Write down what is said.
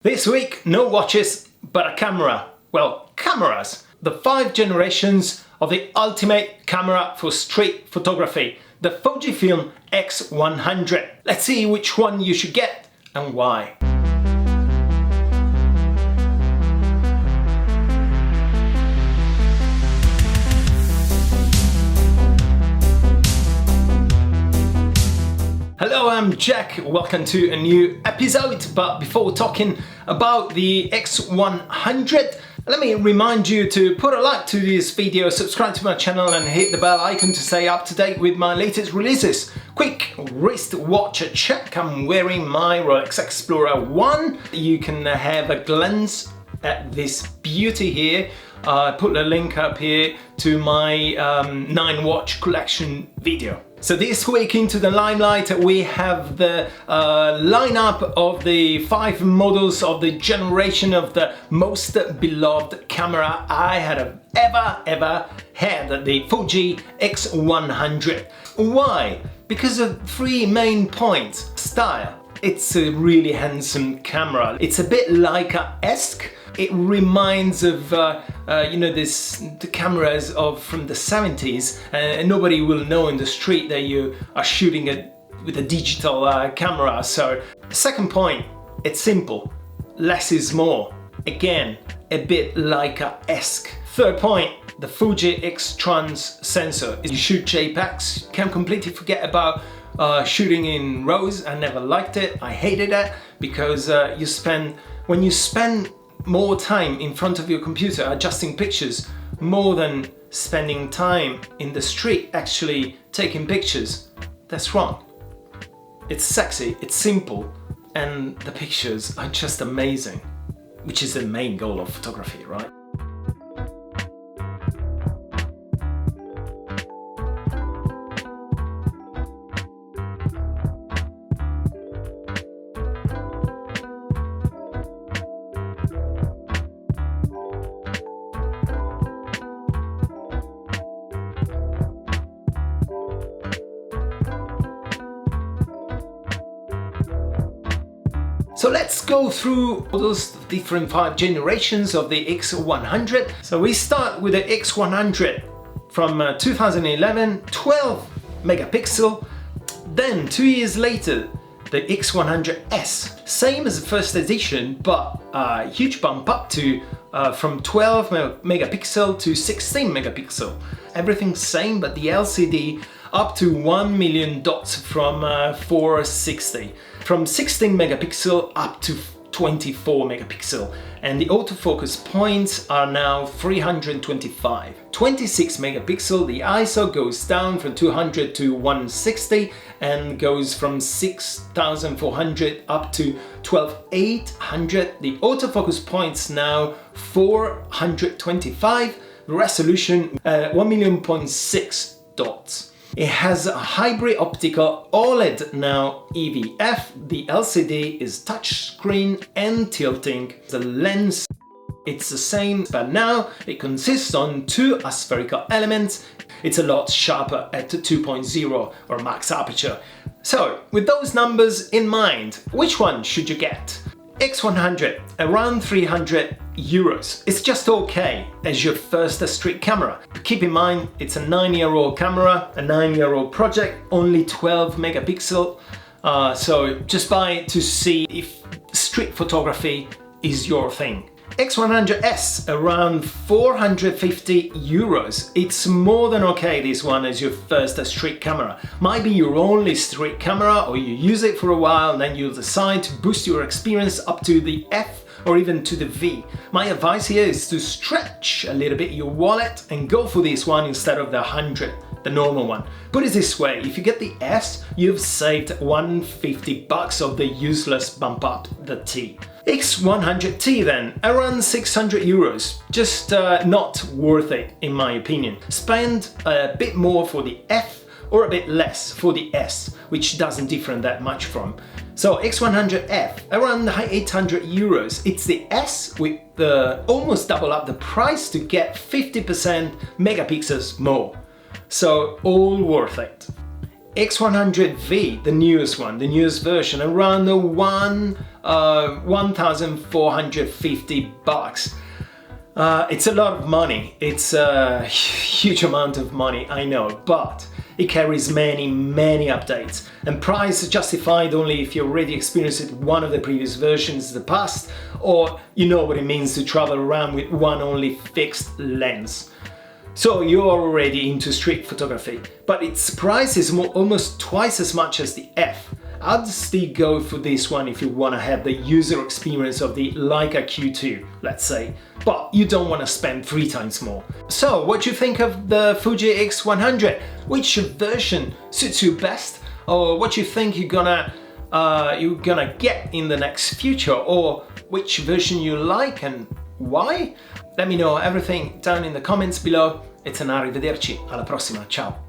This week, no watches, but a camera. Well, cameras. The 5 generations of the ultimate camera for street photography, the Fujifilm X100. Let's see which one you should get and why. Hello, I'm Jack. Welcome to a new episode. But before talking about the X100, let me remind you to put a like to this video, subscribe to my channel and hit the bell icon to stay up to date with my latest releases. Quick wrist watch check. I'm wearing my Rolex Explorer 1. You can have a glance at this beauty here. I put a link up here to my 9 watch collection video. So this week into the limelight we have the lineup of the 5 models of the generation of the most beloved camera I had ever had, the Fuji X100. Why? Because of 3 main points. Style. It's a really handsome camera. It's a bit Leica-esque. It reminds of the cameras from the 70s, and nobody will know in the street that you are shooting it with a digital camera. So, second point, it's simple. Less is more. Again, a bit Leica-esque. Third point, the Fuji X-Trans sensor. You shoot JPEGs, you can completely forget about shooting in RAWs. I never liked it. I hated it because when you spend more time in front of your computer adjusting pictures more than spending time in the street actually taking pictures, that's wrong. It's sexy, it's simple, and the pictures are just amazing, which is the main goal of photography, right? So let's go through all those different 5 generations of the X100. So we start with the X100 from 2011, 12 megapixel. Then 2 years later, the X100S, same as the first edition, but a huge bump up to from 12 megapixel to 16 megapixel. Everything same, but the LCD up to 1 million dots from 460. From 16 megapixel up to 24 megapixel. And the autofocus points are now 325. 26 megapixel, the ISO goes down from 200 to 160 and goes from 6400 up to 12800. The autofocus points now 425. Resolution 1,000,000.6 dots. It has a hybrid optical OLED now EVF. The LCD is touchscreen and tilting. The lens, it's the same, but now it consists on 2 aspherical elements. It's a lot sharper at 2.0 or max aperture. So, with those numbers in mind, which one should you get? X100, around 300 euros. It's just okay as your first street camera. But keep in mind, it's a 9-year-old camera, a 9-year-old project, only 12 megapixel. So just buy it to see if street photography is your thing. X100S, around 450 euros. It's more than okay, this one, as your first street camera. Might be your only street camera, or you use it for a while and then you'll decide to boost your experience up to the F or even to the V. My advice here is to stretch a little bit your wallet and go for this one instead of the 100, the normal one. Put it this way, if you get the S, you've saved 150 bucks of the useless bump up, the T. X100T then, around 600 euros, just not worth it in my opinion. Spend a bit more for the F or a bit less for the S, which doesn't differ that much from. So X100F, around 800 euros. It's the S with almost double up the price to get 50% megapixels more. So all worth it. X100V, the newest one, the newest version, around the 1,450 bucks. It's a lot of money. It's a huge amount of money, I know, but it carries many updates, and price is justified only if you already experienced one of the previous versions in the past, or you know what it means to travel around with one only fixed lens. So you're already into street photography, but its price is almost twice as much as the F. I'd still go for this one if you want to have the user experience of the Leica Q2, let's say, but you don't want to spend 3 times more. So what do you think of the Fuji X100? Which version suits you best? Or what do you think you're gonna get in the next future? Or which version you like and why? Let me know everything down in the comments below. E arrivederci, alla prossima, ciao!